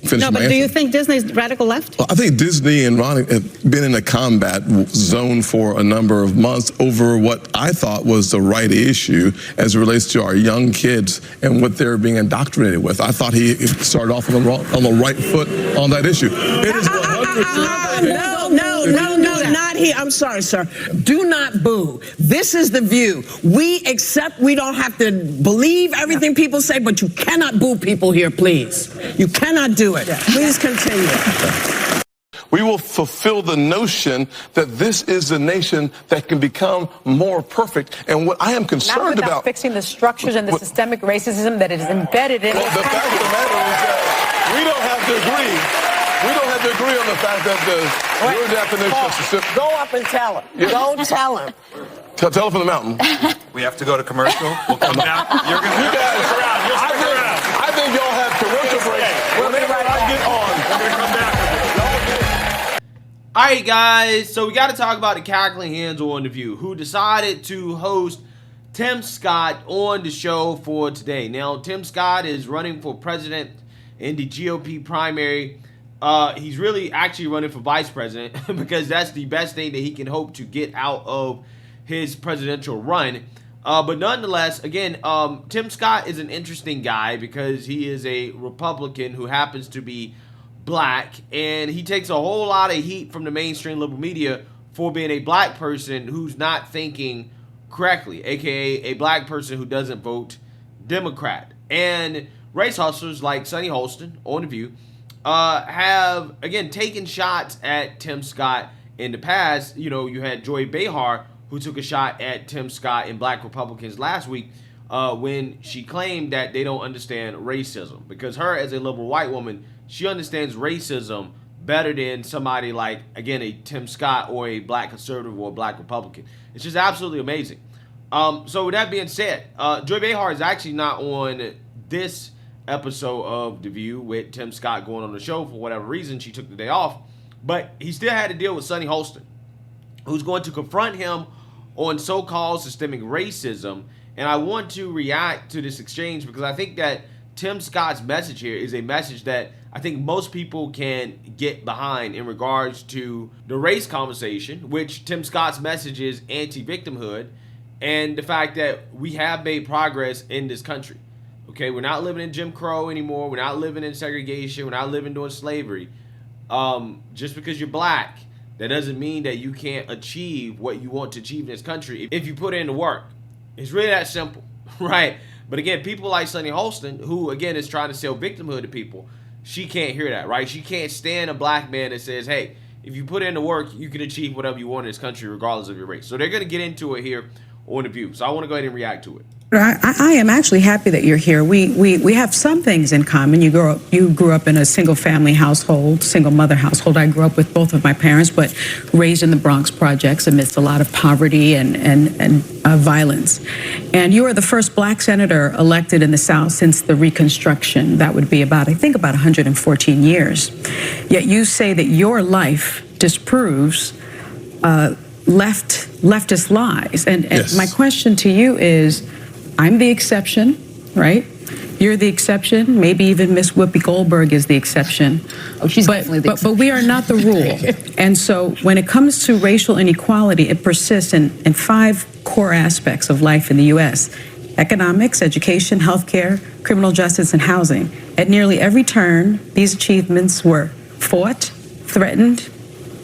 finish my No, but answer. do you think Disney's radical left? Well, I think Disney and Ronnie have been in a combat zone for a number of months over what I thought was the right issue as it relates to our young kids and what they're being indoctrinated with. I thought he started off on the right foot on that issue. It is 100%. No, not here. I'm sorry, sir. Do not boo. This is The View. We accept we don't have to believe everything people say, but you cannot boo people here, please. You cannot do it. Please continue. We will fulfill the notion that this is a nation that can become more perfect. And what I am concerned about fixing the structures and the systemic racism that is embedded in the fact of the matter is that we don't have to agree. We don't have to agree on the fact that your definition of systemic. Go up and tell him. Go tell him. Tell him from the mountain. We have to go to commercial. We'll come back. You're going to you guys, I think y'all have commercial breaks. Whenever I get on, we're going to come back. Alright guys, so we got to talk about the cackling hands on The View, who decided to host Tim Scott on the show for today. Now, Tim Scott is running for president in the GOP primary. He's really actually running for vice president because that's the best thing that he can hope to get out of his presidential run. But nonetheless, again, Tim Scott is an interesting guy because he is a Republican who happens to be black, and he takes a whole lot of heat from the mainstream liberal media for being a black person who's not thinking correctly, aka a black person who doesn't vote Democrat. And race hustlers like Sunny Hostin on The View have, again, taken shots at Tim Scott in the past. You know, you had Joy Behar, who took a shot at Tim Scott and black Republicans last week when she claimed that they don't understand racism. Because her, as a liberal white woman, she understands racism better than somebody like, again, a Tim Scott or a black conservative or a black Republican. It's just absolutely amazing. So with that being said, Joy Behar is actually not on this episode of The View with Tim Scott going on the show for whatever reason. She took the day off, but he still had to deal with Sunny Hostin, who's going to confront him on so-called systemic racism. And I want to react to this exchange because I think that Tim Scott's message here is a message that I think most people can get behind in regards to the race conversation, which Tim Scott's message is anti-victimhood, and the fact that we have made progress in this country. Okay, we're not living in Jim Crow anymore. We're not living in segregation. We're not living during slavery. Just because you're black, that doesn't mean that you can't achieve what you want to achieve in this country if you put in the work. It's really that simple, right? But again, people like Sunny Hostin, who again is trying to sell victimhood to people, she can't hear that, right? She can't stand a black man that says, hey, if you put in the work, you can achieve whatever you want in this country regardless of your race. So they're going to get into it here on The View. So I want to go ahead and react to it. I am actually happy that you're here. We have some things in common. You grew up in a single family household, single mother household. I grew up with both of my parents, but raised in the Bronx projects amidst a lot of poverty and violence. And you are the first black senator elected in the South since the Reconstruction. That would be about, I think, about 114 years. Yet you say that your life disproves leftist lies. And Yes. My question to you is, I'm the exception, right? You're the exception. Maybe even Miss Whoopi Goldberg is the exception. Oh, she's definitely the exception. But we are not the rule. And so when it comes to racial inequality, it persists in 5 core aspects of life in the U.S. Economics, education, healthcare, criminal justice, and housing. At nearly every turn, these achievements were fought, threatened,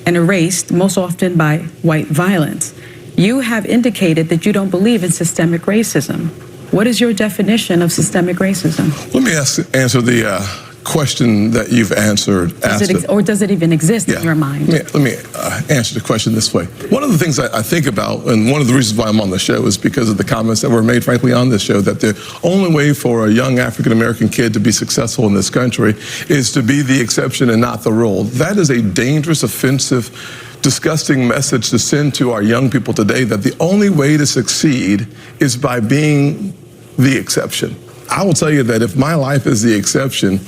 and erased, most often by white violence. You have indicated that you don't believe in systemic racism. What is your definition of systemic racism? Let me answer the question that you've asked or does it even exist in your mind? Let me answer the question this way. One of the things I think about, and one of the reasons why I'm on the show, is because of the comments that were made, frankly, on this show, that the only way for a young African-American kid to be successful in this country is to be the exception and not the rule. That is a dangerous, offensive, disgusting message to send to our young people today, that the only way to succeed is by being the exception. I will tell you that if my life is the exception,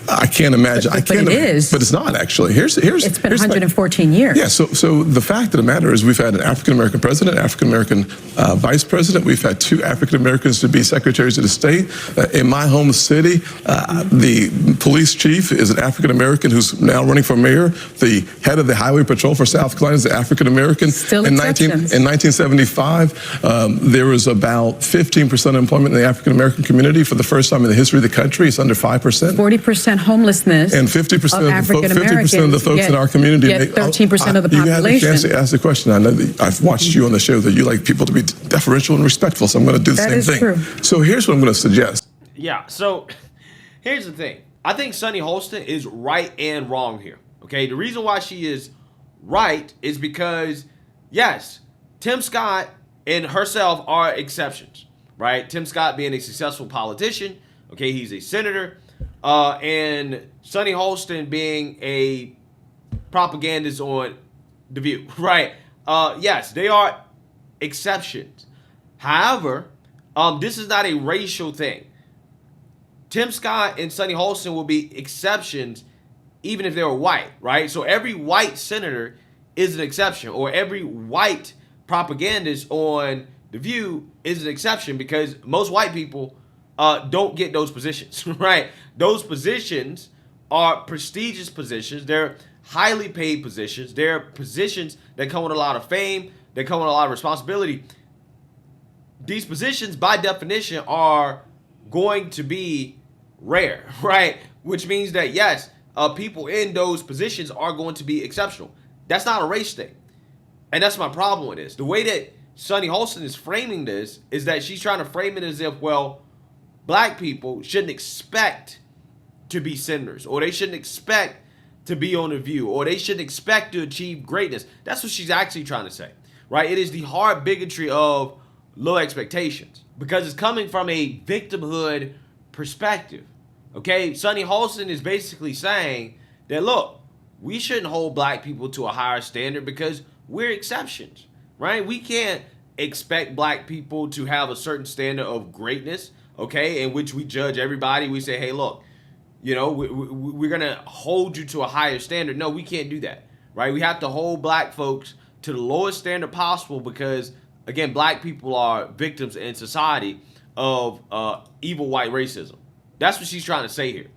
I can't imagine. But it is. But it's not actually. It's been 114 years. Yeah. So the fact of the matter is, we've had an African American president, African American vice president. We've had 2 African Americans to be secretaries of the state. In my home city, the police chief is an African American who's now running for mayor. The head of the highway patrol for South Carolina is an African American. Still in exceptions. In 1975, there was about 15% employment in the African American community. For the first time in the history of the country, it's under 5%. 40% homelessness. And 50% of the folks in our community get 13% of the population. You had the chance to ask the question. I know that I've watched you on the show that you like people to be deferential and respectful, so I'm going to do the same thing. True. So here's what I'm going to suggest. Yeah, so here's the thing. I think Sunny Hostin is right and wrong here. Okay, the reason why she is right is because, yes, Tim Scott and herself are exceptions, right? Tim Scott being a successful politician, okay, he's a senator, and Sunny Hostin being a propagandist on The View, right? Yes, they are exceptions. However, this is not a racial thing. Tim Scott and Sunny Hostin will be exceptions even if they were white, right? So every white senator is an exception, or every white propagandist on The View is an exception, because most white people don't get those positions, right? Those positions are prestigious positions. They're highly paid positions. They're positions that come with a lot of fame. They come with a lot of responsibility. These positions, by definition, are going to be rare, right? Which means that, yes, people in those positions are going to be exceptional. That's not a race thing. And that's my problem with this. The way that Sunny Hostin is framing this is that she's trying to frame it as if, well, black people shouldn't expect to be senators, or they shouldn't expect to be on The View, or they shouldn't expect to achieve greatness. That's what she's actually trying to say, right? It is the hard bigotry of low expectations, because it's coming from a victimhood perspective, okay? Sunny Hostin is basically saying that, look, we shouldn't hold black people to a higher standard because we're exceptions, right? We can't expect black people to have a certain standard of greatness, okay, in which we judge everybody. We say, hey, look, you know, we're going to hold you to a higher standard. No, we can't do that, right? We have to hold black folks to the lowest standard possible because, again, black people are victims in society of evil white racism. That's what she's trying to say here.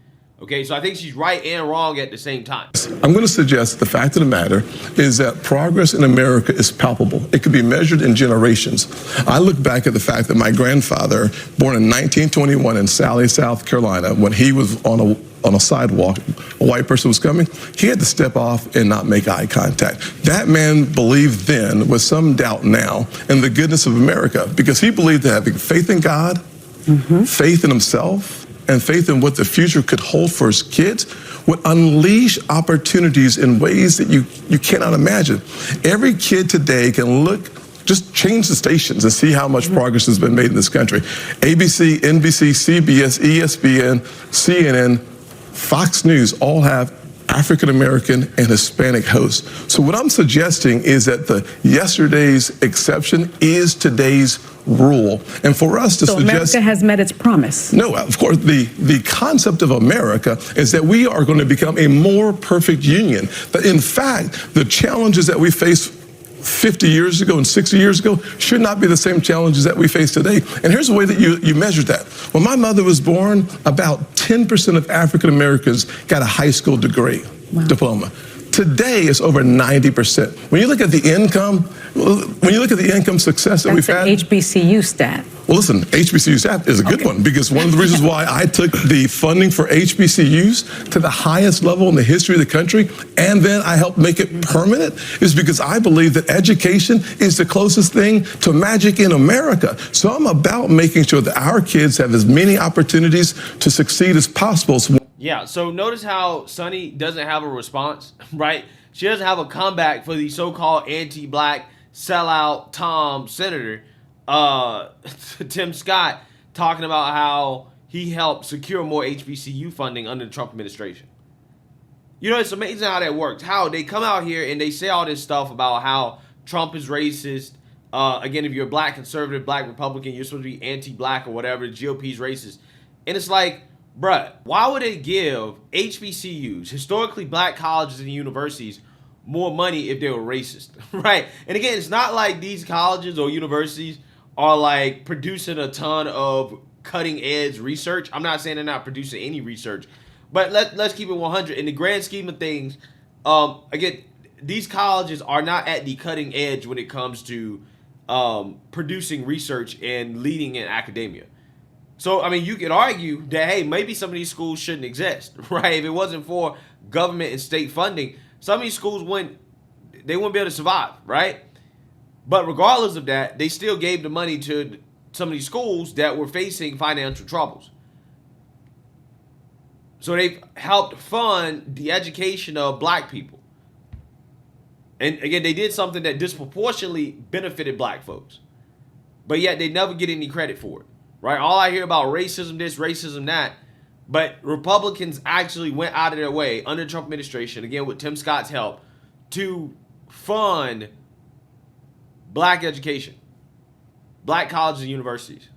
Okay, so I think she's right and wrong at the same time. I'm going to suggest the fact of the matter is that progress in America is palpable. It can be measured in generations. I look back at the fact that my grandfather, born in 1921 in Sally, South Carolina, when he was on a sidewalk, a white person was coming, he had to step off and not make eye contact. That man believed then, with some doubt now, in the goodness of America, because he believed that having faith in God, faith in himself, and faith in what the future could hold for his kids would unleash opportunities in ways that you cannot imagine. Every kid today can look, just change the stations and see how much progress has been made in this country. ABC, NBC, CBS, ESPN, CNN, Fox News all have African American and Hispanic hosts. So what I'm suggesting is that the yesterday's exception is today's rule. And for us to so suggest— America has met its promise. No, of course, the concept of America is that we are going to become a more perfect union. But in fact, the challenges that we face 50 years ago and 60 years ago should not be the same challenges that we face today. And here's the way that you measure that. When my mother was born, about 10% of African Americans got a high school degree, diploma. Today it's over 90%. When you look at the income success that we've had— That's an HBCU stat. Well, listen, HBCU stat is a good one, because one of the reasons why I took the funding for HBCUs to the highest level in the history of the country, and then I helped make it permanent, is because I believe that education is the closest thing to magic in America. So I'm about making sure that our kids have as many opportunities to succeed as possible. Yeah, so notice how Sunny doesn't have a response, right? She doesn't have a comeback for the so-called anti-black sellout Tom senator, Tim Scott, talking about how he helped secure more HBCU funding under the Trump administration. You know, it's amazing how that works. How they come out here and they say all this stuff about how Trump is racist. Again, if you're a black conservative, black Republican, you're supposed to be anti-black or whatever. The GOP's racist. And it's like, bruh, why would they give HBCUs, historically black colleges and universities, more money if they were racist, right? And again, it's not like these colleges or universities are like producing a ton of cutting edge research. I'm not saying they're not producing any research, but let's keep it 100. In the grand scheme of things, again, these colleges are not at the cutting edge when it comes to producing research and leading in academia. So, I mean, you could argue that, hey, maybe some of these schools shouldn't exist, right? If it wasn't for government and state funding, some of these schools wouldn't be able to survive, right? But regardless of that, they still gave the money to some of these schools that were facing financial troubles. So they've helped fund the education of black people. And again, they did something that disproportionately benefited black folks. But yet they never get any credit for it, right? All I hear about racism this, racism that. But Republicans actually went out of their way under the Trump administration, again with Tim Scott's help, to fund black education, black colleges and universities.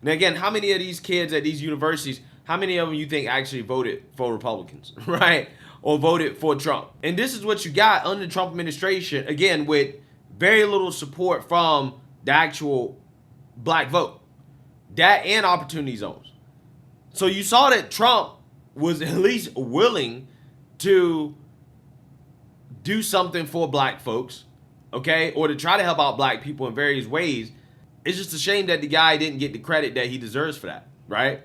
Now again, how many of these kids at these universities, how many of them you think actually voted for Republicans, right? Or voted for Trump? And this is what you got under the Trump administration, again, with very little support from the actual black vote. That and opportunity zones. So you saw that Trump was at least willing to do something for black folks, okay, or to try to help out black people in various ways. It's just a shame that the guy didn't get the credit that he deserves for that, right?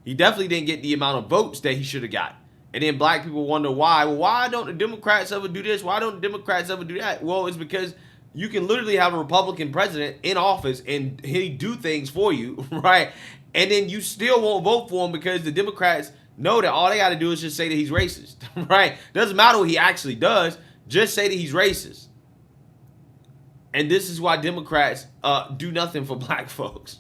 He definitely didn't get the amount of votes that he should have got. And then black people wonder why. Well, why don't the Democrats ever do this? Why don't the Democrats ever do that? Well, it's because you can literally have a Republican president in office and he do things for you, right? And then you still won't vote for him because the Democrats know that all they got to do is just say that he's racist, right? Doesn't matter what he actually does. Just say that he's racist. And this is why Democrats do nothing for black folks,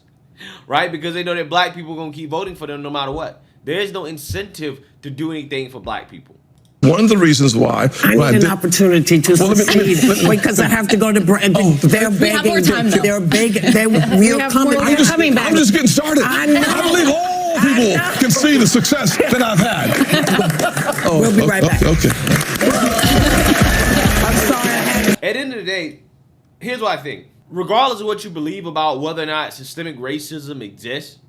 right? Because they know that black people are going to keep voting for them no matter what. There is no incentive to do anything for black people. One of the reasons why I need an opportunity to succeed because I have to go to. They're begging. They're begging. We're coming. I'm just getting started. I know. I believe all people can see the success that I've had. We'll be right back. Okay. I'm sorry. At the end of the day, here's what I think. Regardless of what you believe about whether or not systemic racism exists,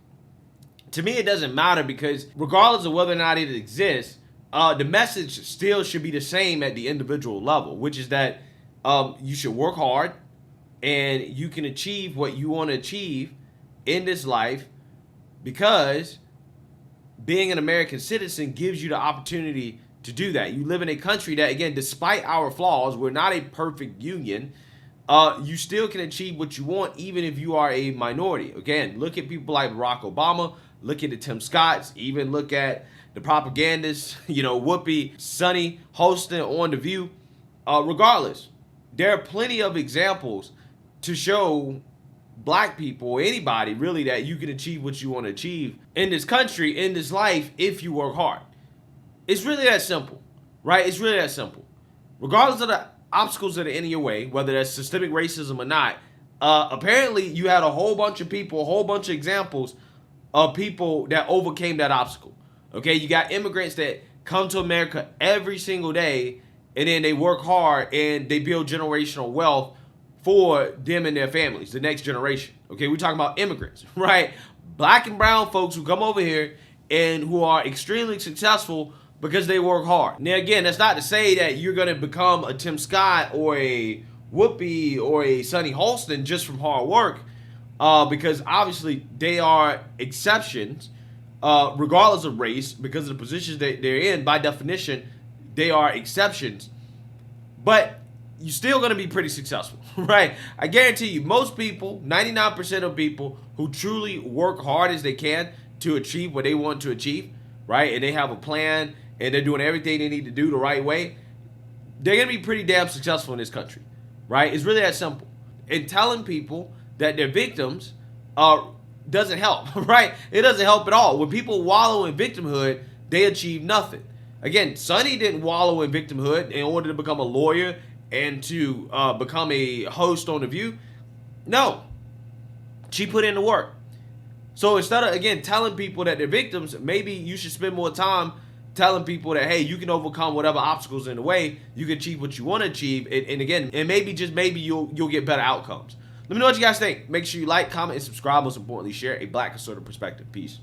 to me it doesn't matter because regardless of whether or not it exists, the message still should be the same at the individual level, which is that you should work hard and you can achieve what you want to achieve in this life because being an American citizen gives you the opportunity to do that. You live in a country that, again, despite our flaws, we're not a perfect union. You still can achieve what you want even if you are a minority. Again, look at people like Barack Obama, look at the Tim Scotts, even look at the propagandists, Whoopi, Sunny Hostin on The View. Regardless, there are plenty of examples to show black people or anybody really that you can achieve what you want to achieve in this country, in this life, if you work hard. It's really that simple, right? It's really that simple. Regardless of the obstacles that are in your way, whether that's systemic racism or not, apparently you had a whole bunch of people, a whole bunch of examples of people that overcame that obstacle. Okay, you got immigrants that come to America every single day and then they work hard and they build generational wealth for them and their families, the next generation. Okay, we're talking about immigrants, right? Black and brown folks who come over here and who are extremely successful because they work hard. Now, again, that's not to say that you're going to become a Tim Scott or a Whoopi or a Sunny Hostin just from hard work because obviously they are exceptions. Regardless of race, because of the positions that they're in, by definition, they are exceptions. But you're still going to be pretty successful, right? I guarantee you, most people, 99% of people who truly work hard as they can to achieve what they want to achieve, right? And they have a plan and they're doing everything they need to do the right way, they're going to be pretty damn successful in this country, right? It's really that simple. And telling people that they're victims doesn't help, right? It doesn't help at all. When people wallow in victimhood, they achieve nothing. Again, Sunny didn't wallow in victimhood in order to become a lawyer and to become a host on The View. No. She put in the work. So instead of, again, telling people that they're victims, maybe you should spend more time telling people that, hey, you can overcome whatever obstacles in the way, you can achieve what you want to achieve, and again, and maybe, just maybe, you'll get better outcomes. Let me know what you guys think. Make sure you like, comment, and subscribe. Most importantly, share a Black conservative perspective. Peace.